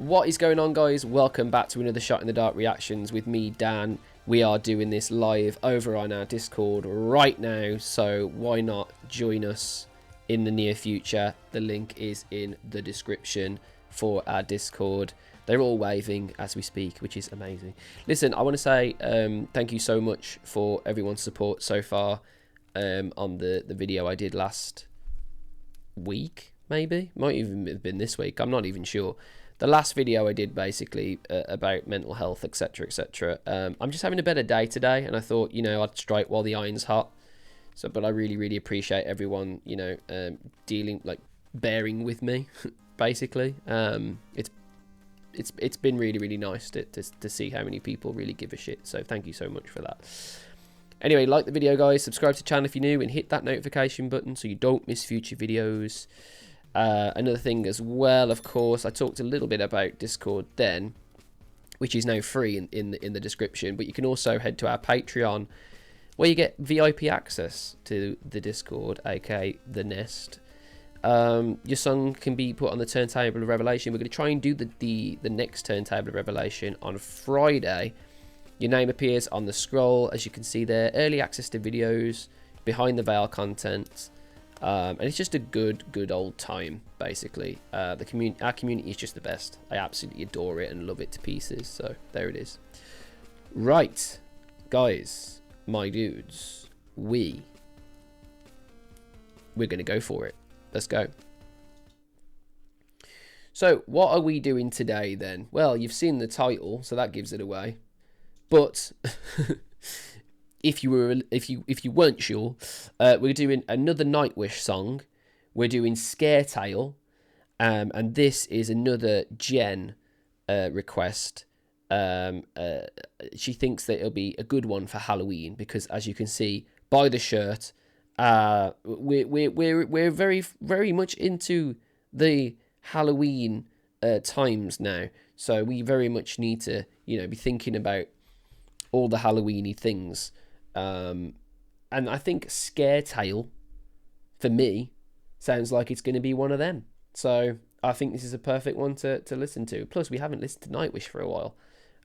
What is going on, guys? Welcome back to another Shot in the Dark reactions with me, Dan. We are doing this live over on our Discord right now, so why not join us in the near future? The link is in the description for our Discord. They're all waving as we speak, which is amazing. Listen, I want to say thank you so much for everyone's support so far on the video I did last week, maybe? Might even have been this week, I'm not even sure. The last video I did basically about mental health, etc, etc. I'm just having a better day today, and I thought, you know, I'd strike while the iron's hot. So, but I really appreciate everyone, you know, bearing with me, basically. It's been really nice to see how many people really give a shit. So thank you so much for that. Anyway, like the video, guys. Subscribe to the channel if you're new, and hit that notification button so you don't miss future videos. Another thing as well, of course, I talked a little bit about Discord then, which is now free in the description, but you can also head to our Patreon, where you get VIP access to the Discord, aka the Nest. Your song can be put on the Turntable of Revelation. We're going to try and do the next Turntable of Revelation on Friday. Your name appears on the scroll, as you can see there. Early access to videos, behind the veil content. And it's just a good old time, basically. Our community is just the best. I absolutely adore it and love it to pieces. So there it is. Right, guys, my dudes, we're gonna go for it. Let's go. So what are we doing today then? Well, you've seen the title, so that gives it away. But if you weren't sure, we're doing another Nightwish song. We're doing Scaretale, and this is another Jen request. She thinks that it'll be a good one for Halloween because, as you can see by the shirt, we're very much into the Halloween times now. So we very much need to, you know, be thinking about all the Halloweeny things. And I think Scaretale, for me, sounds like it's going to be one of them. So I think this is a perfect one to listen to. Plus, we haven't listened to Nightwish for a while.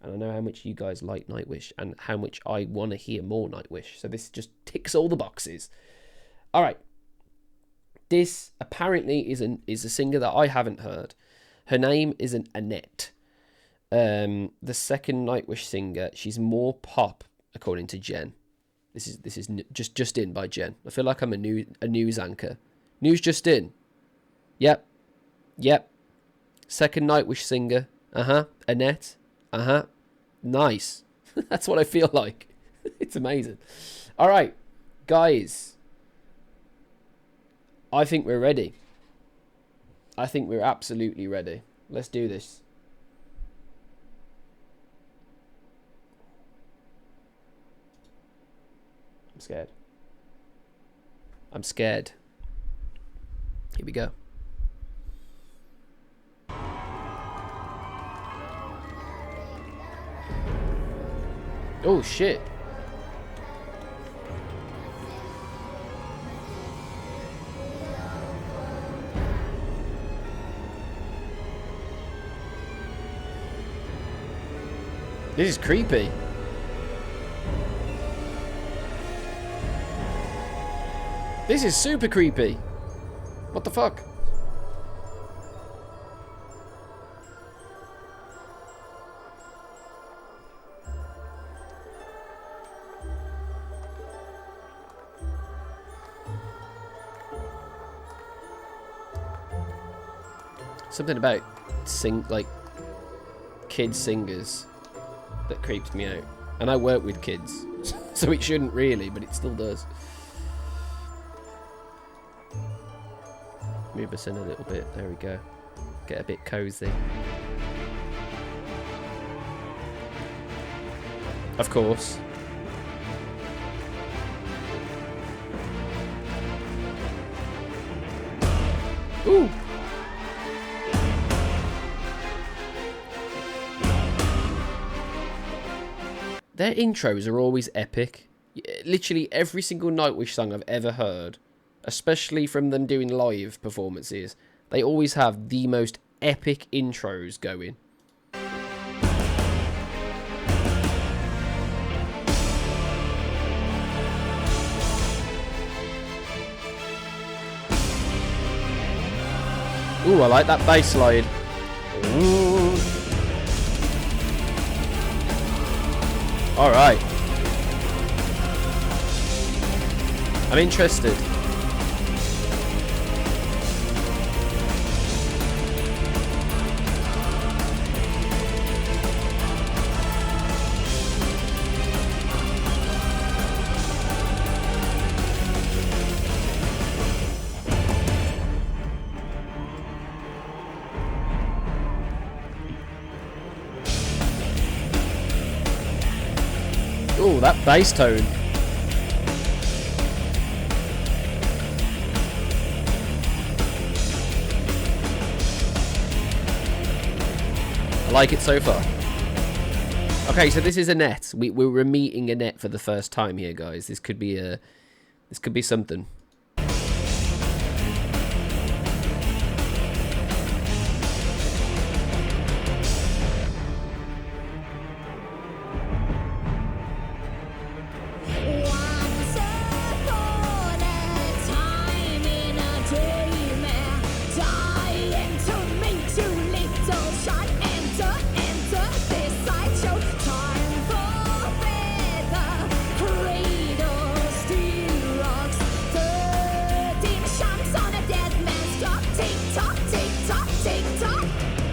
And I know how much you guys like Nightwish and how much I want to hear more Nightwish. So this just ticks all the boxes. All right. This apparently is a singer that I haven't heard. Her name is Anette. The second Nightwish singer. She's more pop, according to Jen. This is just in by Jen. I feel like I'm a news anchor. News just in. Yep. Second Nightwish singer. Anette. Nice. That's what I feel like. It's amazing. All right, guys. I think we're ready. I think we're absolutely ready. Let's do this. I'm scared. I'm scared. Here we go. Oh shit. This is creepy. This is super creepy. What the fuck? Something about kid singers that creeps me out. And I work with kids, so it shouldn't really, but it still does. Move us in a little bit. There we go. Get a bit cozy. Of course. Ooh. Their intros are always epic. Literally every single Nightwish song I've ever heard, especially from them doing live performances, they always have the most epic intros going. Ooh, I like that bass slide. Ooh. All right. I'm interested. Ooh, that bass tone. I like it so far. Okay, so this is Anette. We're meeting Anette for the first time here, guys. This could be something.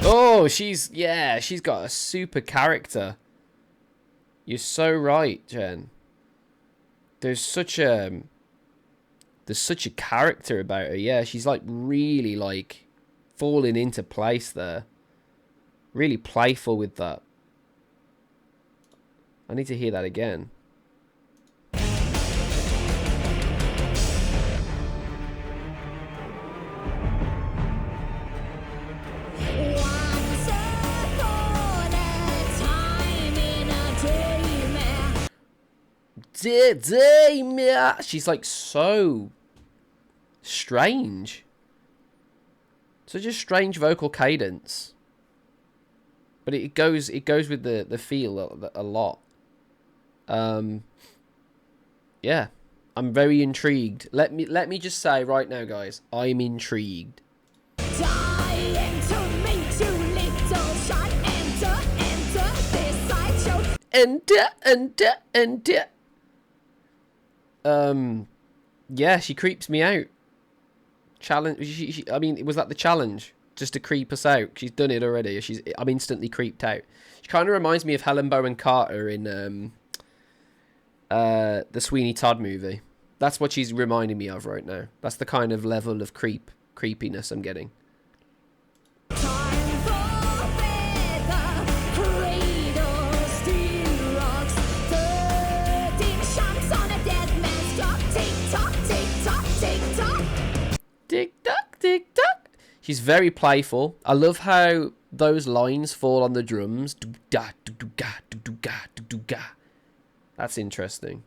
Oh, she's got a super character. You're so right, Jen. There's such a character about her. Yeah, she's like really like falling into place there. Really playful with that. I need to hear that again. She's like so strange. Such a strange vocal cadence. But it goes with the feel a lot. Yeah. I'm very intrigued. Let me just say right now, guys, I'm intrigued. Enter. Yeah, she creeps me out. Challenge. I mean, was that the challenge? Just to creep us out? She's done it already. I'm instantly creeped out. She kind of reminds me of Helen Bowen Carter in the Sweeney Todd movie. That's what she's reminding me of right now. That's the kind of level of creepiness I'm getting. Tick-tock, tick-tock. She's very playful. I love how those lines fall on the drums. Do-da, do-do-ga, do-do-ga, do-do-ga. That's interesting.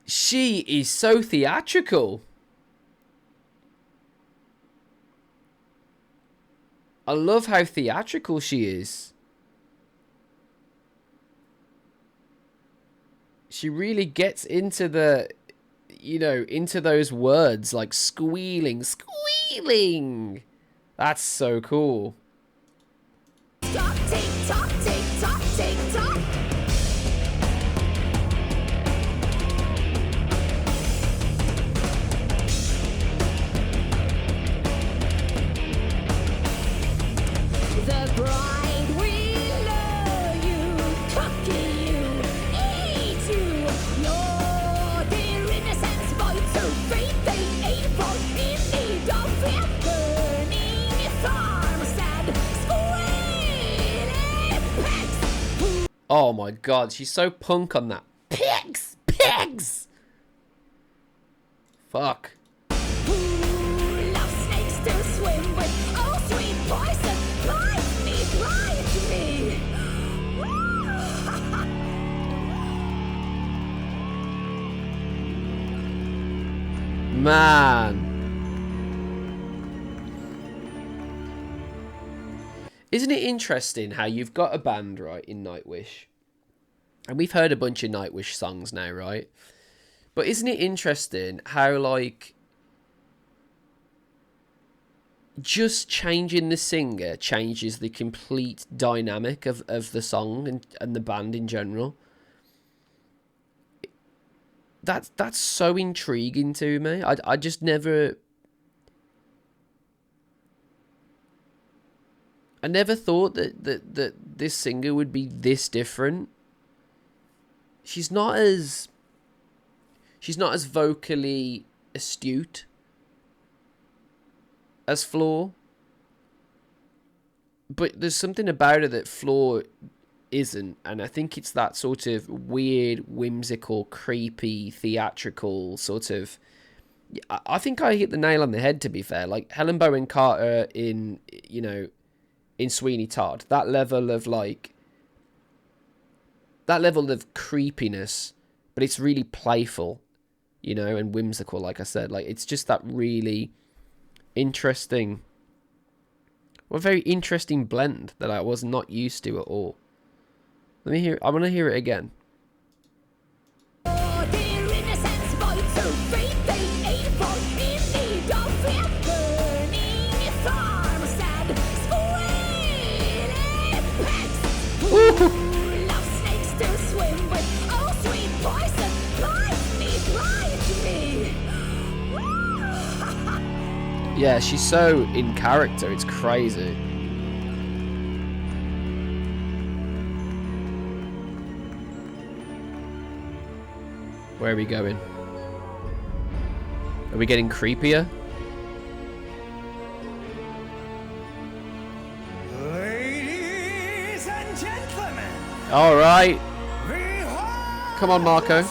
She is so theatrical. I love how theatrical she is. She really gets into the, into those words like squealing. That's so cool. Stop, tick tock, tick tock, tick tock. The bride will love you, cocky you, eat you. Your dear innocence boy to feed the evil in need of fear. Burning farmstead, squealing pigs. Oh my god, she's so punk on that. Pigs! Fuck. Who loves snakes to swim with? Oh, Man. Isn't it interesting how you've got a band, right, in Nightwish? And we've heard a bunch of Nightwish songs now, right? But isn't it interesting how, like, just changing the singer changes the complete dynamic of the song and the band in general? That's so intriguing to me. I just never... I never thought that this singer would be this different. She's not as vocally astute as Floor, but there's something about her that Floor isn't, and I think it's that sort of weird, whimsical, creepy, theatrical sort of... I think I hit the nail on the head, to be fair. Like Helen Bowen Carter in, you know, in Sweeney Todd, that level of creepiness, but it's really playful, you know, and whimsical, like I said. Like, it's just that really interesting, well, very interesting blend that I was not used to at all. Let me hear, I want to hear it again. Yeah, she's so in character, it's crazy. Where are we going? Are we getting creepier? Ladies and gentlemen, all right. Come on, Marco.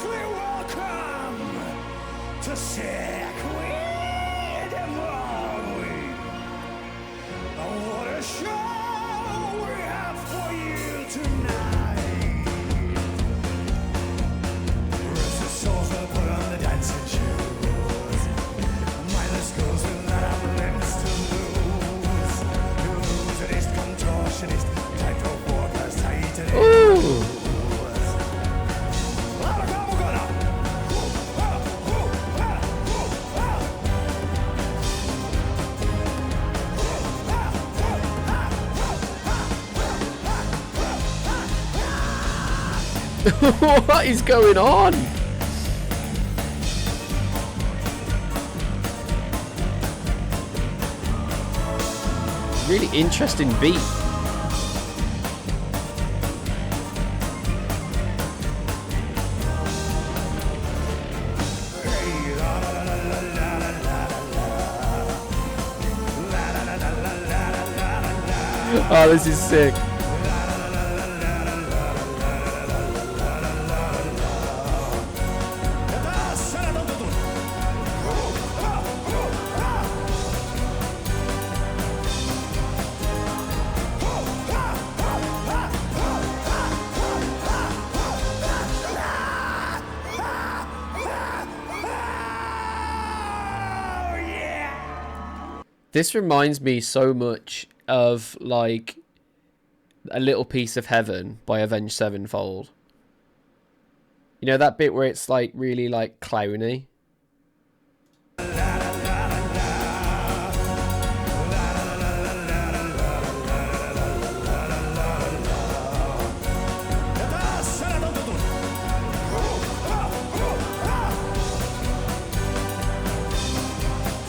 What is going on? Really interesting beat. Oh, this is sick. This reminds me so much of, like, A Little Piece of Heaven by Avenged Sevenfold. You know that bit where it's, like, really, like, clowny?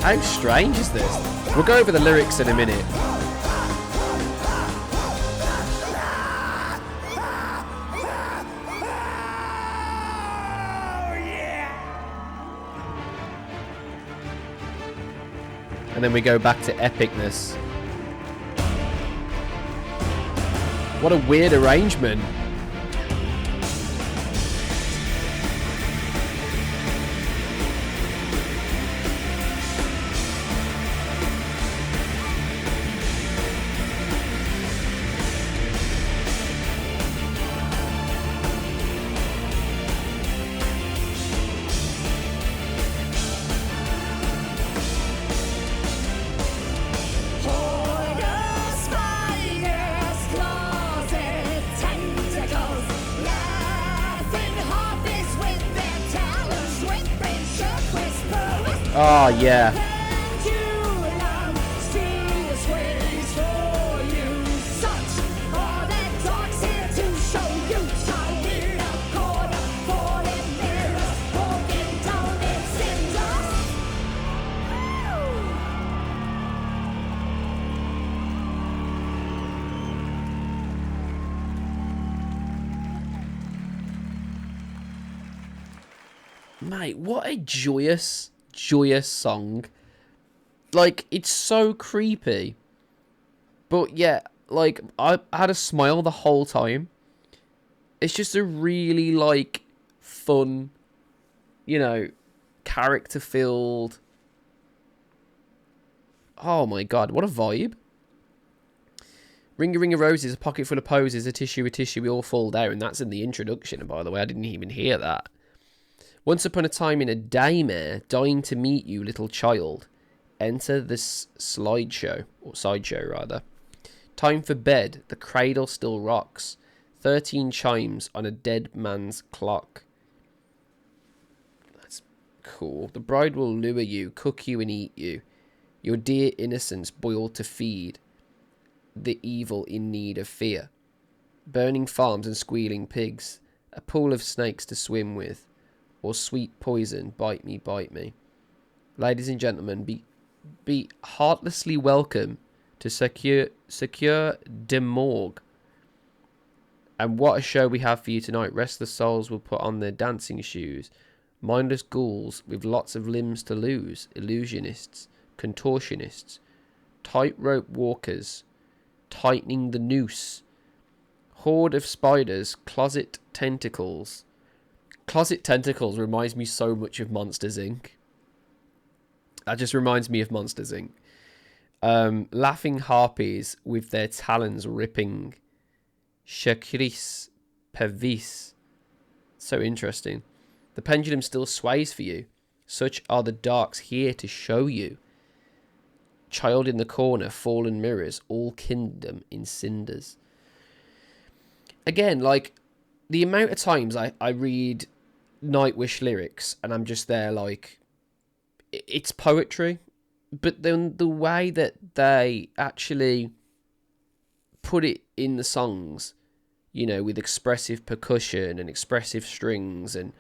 How strange is this? We'll go over the lyrics in a minute. And then we go back to epicness. What a weird arrangement. Oh, yeah. Mate, what a joyous, joyous song. Like, it's so creepy. But yeah, like, I had a smile the whole time. It's just a really, like, fun, you know, character-filled... Oh my god, what a vibe. Ring a ring of roses, a pocket full of posies, a tissue, we all fall down. That's in the introduction, by the way. I didn't even hear that. Once upon a time in a daymare, dying to meet you, little child. Enter this slideshow, or sideshow rather. Time for bed, the cradle still rocks. 13 chimes on a dead man's clock. That's cool. The bride will lure you, cook you and eat you. Your dear innocence boiled to feed the evil in need of fear. Burning farms and squealing pigs. A pool of snakes to swim with. Or sweet poison, bite me, bite me. Ladies and gentlemen, be heartlessly welcome to Secure de Morgue. And what a show we have for you tonight. Restless souls will put on their dancing shoes. Mindless ghouls with lots of limbs to lose. Illusionists, contortionists, tightrope walkers, tightening the noose. Horde of spiders, closet tentacles. Closet tentacles reminds me so much of Monsters, Inc. That just reminds me of Monsters, Inc. Laughing harpies with their talons ripping. Chakris pervis. So interesting. The pendulum still sways for you. Such are the darks here to show you. Child in the corner, fallen mirrors, all kingdom in cinders. Again, like, the amount of times I read Nightwish lyrics and I'm just there like, it's poetry, but then the way that they actually put it in the songs, you know, with expressive percussion and expressive strings and,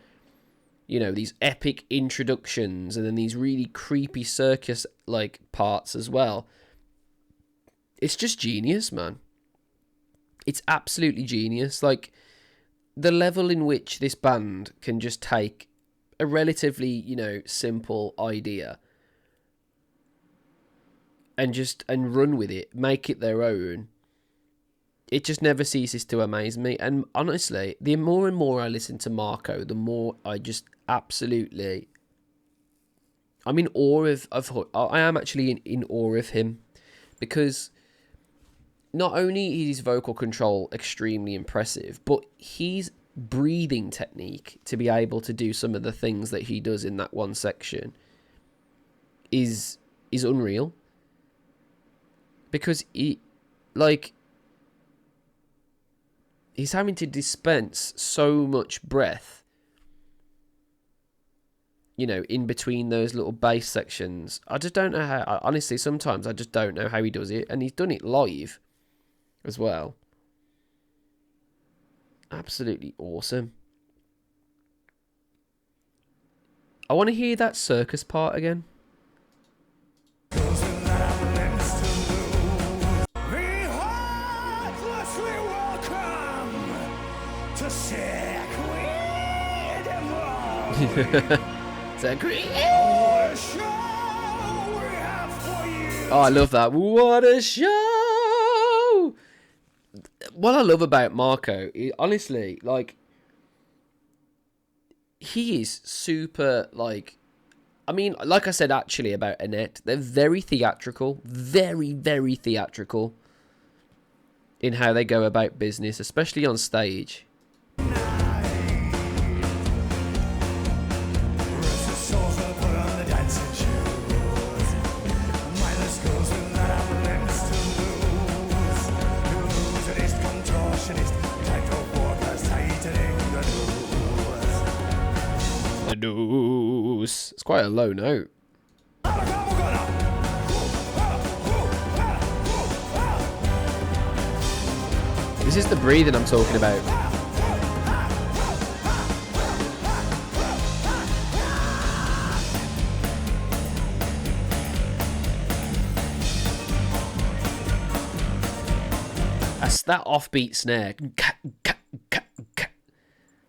you know, these epic introductions and then these really creepy circus like parts as well. It's just genius, man. It's absolutely genius. Like, the level in which this band can just take a relatively, you know, simple idea and run with it, make it their own. It just never ceases to amaze me. And honestly, the more and more I listen to Marco, the more I just absolutely... I'm in awe of I am actually in awe of him, because not only is his vocal control extremely impressive, but his breathing technique to be able to do some of the things that he does in that one section is unreal. Because he's having to dispense so much breath, you know, in between those little bass sections. I just don't know how, honestly, sometimes I just don't know how he does it. And he's done it live as well. Absolutely awesome. I want to hear that circus part again. Oh, I love that. What a show! What I love about Marco, honestly, like, he is super, like, I mean, like I said actually about Anette, they're very theatrical, very, very theatrical in how they go about business, especially on stage. It's quite a low note. This is the breathing I'm talking about. That's that offbeat snare.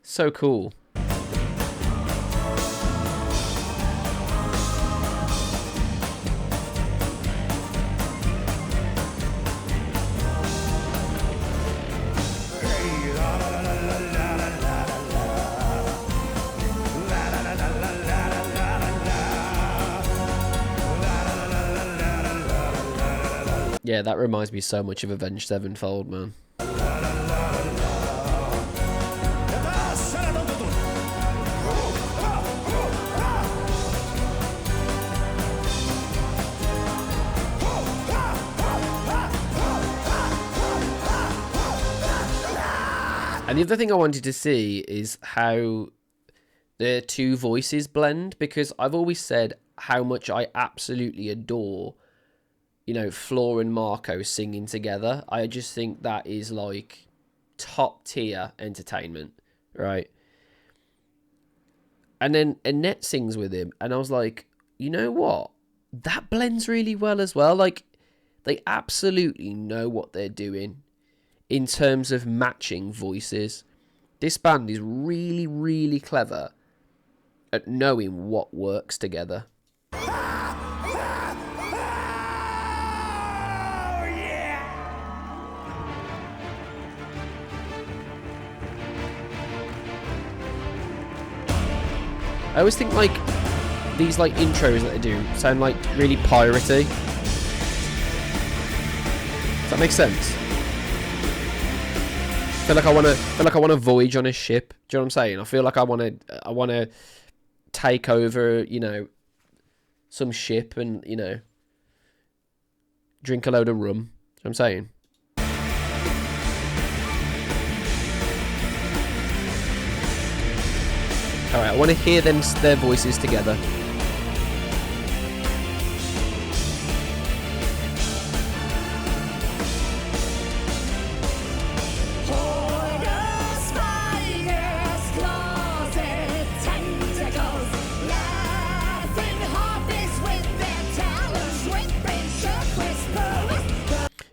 So cool. Yeah, that reminds me so much of Avenged Sevenfold, man. And the other thing I wanted to see is how the two voices blend, because I've always said how much I absolutely adore, you know, Flor and Marco singing together. I just think that is like top tier entertainment, right? And then Anette sings with him, and I was like, you know what? That blends really well as well. Like, they absolutely know what they're doing in terms of matching voices. This band is really, really clever at knowing what works together. I always think like these like intros that they do sound like really piratey. Does that make sense? I feel like I wanna voyage on a ship. Do you know what I'm saying? I feel like I wanna take over, you know, some ship and, you know, drink a load of rum. Do you know what I'm saying? Alright, I want to hear their voices together.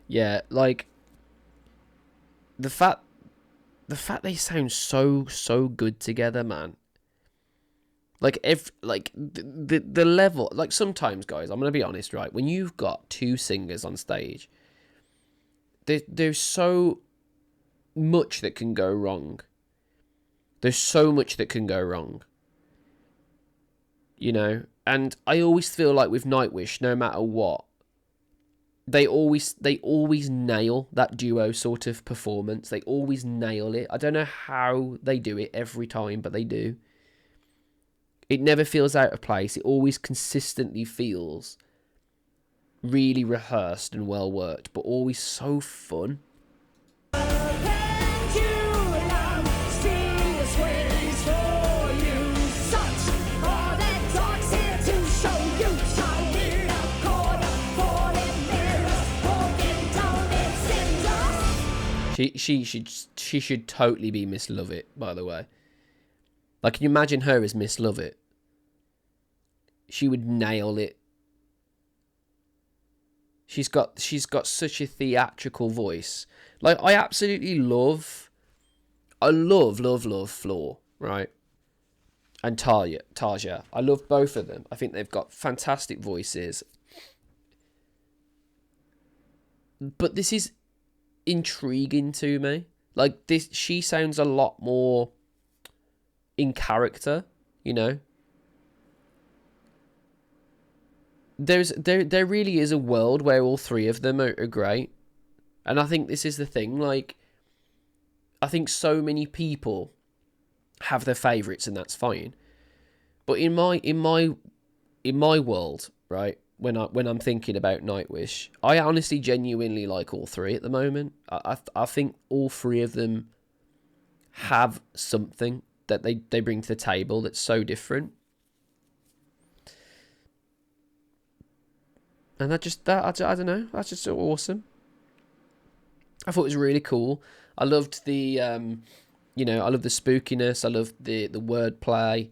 Yeah, like the fact they sound so good together, man. Like the level, like sometimes, guys, I'm gonna be honest, right? When you've got two singers on stage, there's so much that can go wrong. There's so much that can go wrong. You know, and I always feel like with Nightwish, no matter what, they always nail that duo sort of performance. They always nail it. I don't know how they do it every time, but they do. It never feels out of place. It always consistently feels really rehearsed and well worked, but always so fun. She should totally be Miss Lovett, by the way. Like, can you imagine her as Miss Lovett? She would nail it. She's got such a theatrical voice. Like, I absolutely love Flor, right? And Tarja. I love both of them. I think they've got fantastic voices. But this is intriguing to me. Like, she sounds a lot more in character, you know. There really is a world where all three of them are great, and I think this is the thing. Like, I think so many people have their favourites, and that's fine. But in my world, right, when I'm thinking about Nightwish, I honestly genuinely like all three at the moment. I think all three of them have something that they bring to the table that's so different. And I don't know, that's just so awesome. I thought it was really cool. I loved the you know, I love the spookiness. I love the wordplay,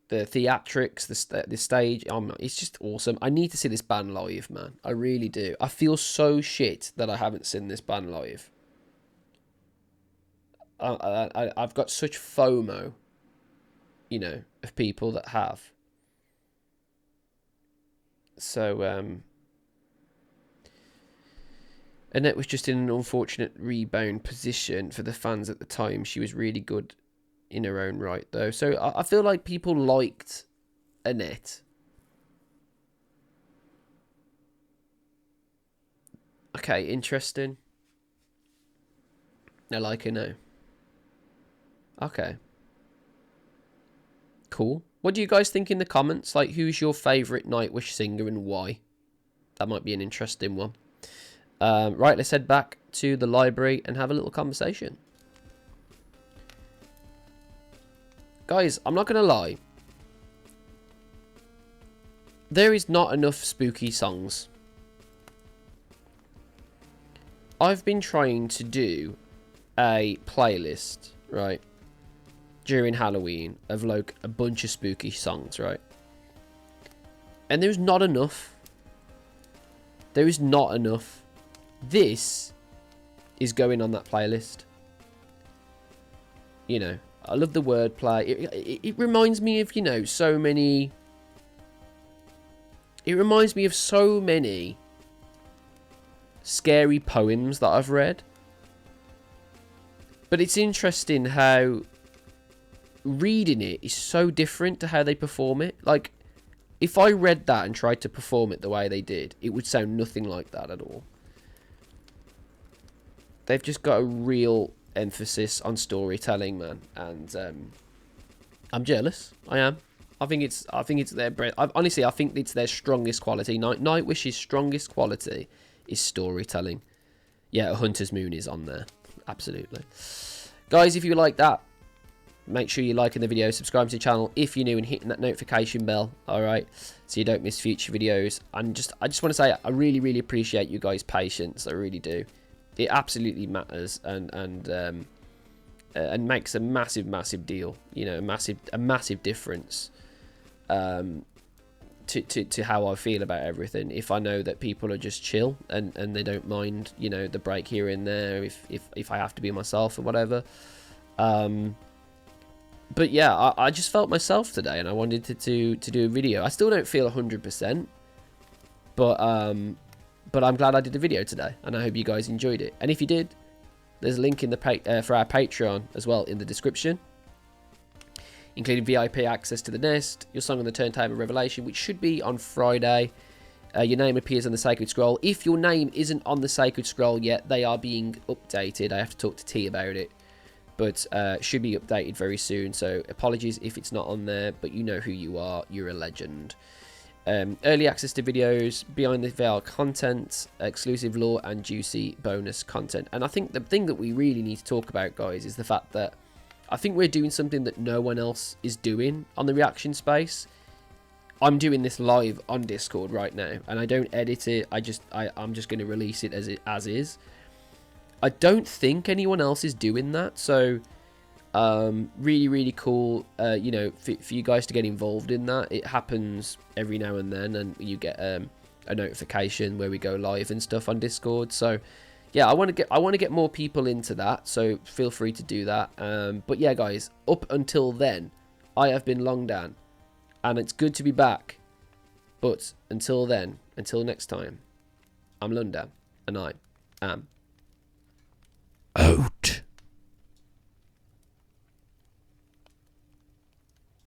the theatrics, the stage. It's just awesome. I need to see this band live, man. I really do. I feel so shit that I haven't seen this band live. I've got such FOMO, you know, of people that have. So, Annette was just in an unfortunate rebound position for the fans at the time. She was really good in her own right, though. So I feel like people liked Annette. Okay, interesting. I like her now. Okay. Cool. What do you guys think in the comments? Like, who's your favourite Nightwish singer and why? That might be an interesting one. Right, let's head back to the library and have a little conversation. Guys, I'm not going to lie. There is not enough spooky songs. I've been trying to do a playlist, right, during Halloween of like a bunch of spooky songs, right? And there's not enough. There is not enough. This is going on that playlist. You know, I love the wordplay. It reminds me of, you know, so many... It reminds me of so many scary poems that I've read. But it's interesting how reading it is so different to how they perform it. Like, if I read that and tried to perform it the way they did, it would sound nothing like that at all. They've just got a real emphasis on storytelling, man, and I'm jealous. I am. I think it's their honestly, I think it's their strongest quality. Nightwish's strongest quality is storytelling. Yeah, a Hunter's Moon is on there, absolutely. Guys, if you like that, make sure you're liking the video, subscribe to the channel if you're new, and hitting that notification bell. All right, so you don't miss future videos. And I just want to say I really appreciate you guys' patience. I really do. It absolutely matters, and makes a massive deal. You know, a massive difference to how I feel about everything. If I know that people are just chill and they don't mind, you know, the break here and there, if I have to be myself or whatever. But yeah, I just felt myself today, and I wanted to do a video. I still don't feel 100%, but I'm glad I did a video today, and I hope you guys enjoyed it. And if you did, there's a link in the for our Patreon as well in the description, including VIP access to the Nest, your Song on the Turntable Revelation, which should be on Friday. Your name appears on the Sacred Scroll. If your name isn't on the Sacred Scroll yet, they are being updated. I have to talk to T about it, but should be updated very soon. So apologies if it's not on there, but you know who you are. You're a legend. Early access to videos, behind the veil content, exclusive lore, and juicy bonus content. And I think the thing that we really need to talk about, guys, is the fact that I think we're doing something that no one else is doing on the reaction space. I'm doing this live on Discord right now, and I don't edit it. I'm just going to release it as is. I don't think anyone else is doing that, so really cool, you know, for you guys to get involved in that. It happens every now and then, and you get a notification where we go live and stuff on Discord. So yeah, I want to get more people into that, so feel free to do that. But yeah, guys, up until then, I have been Long Dan, and it's good to be back. But until then, until next time, I'm Lundan, and I am out.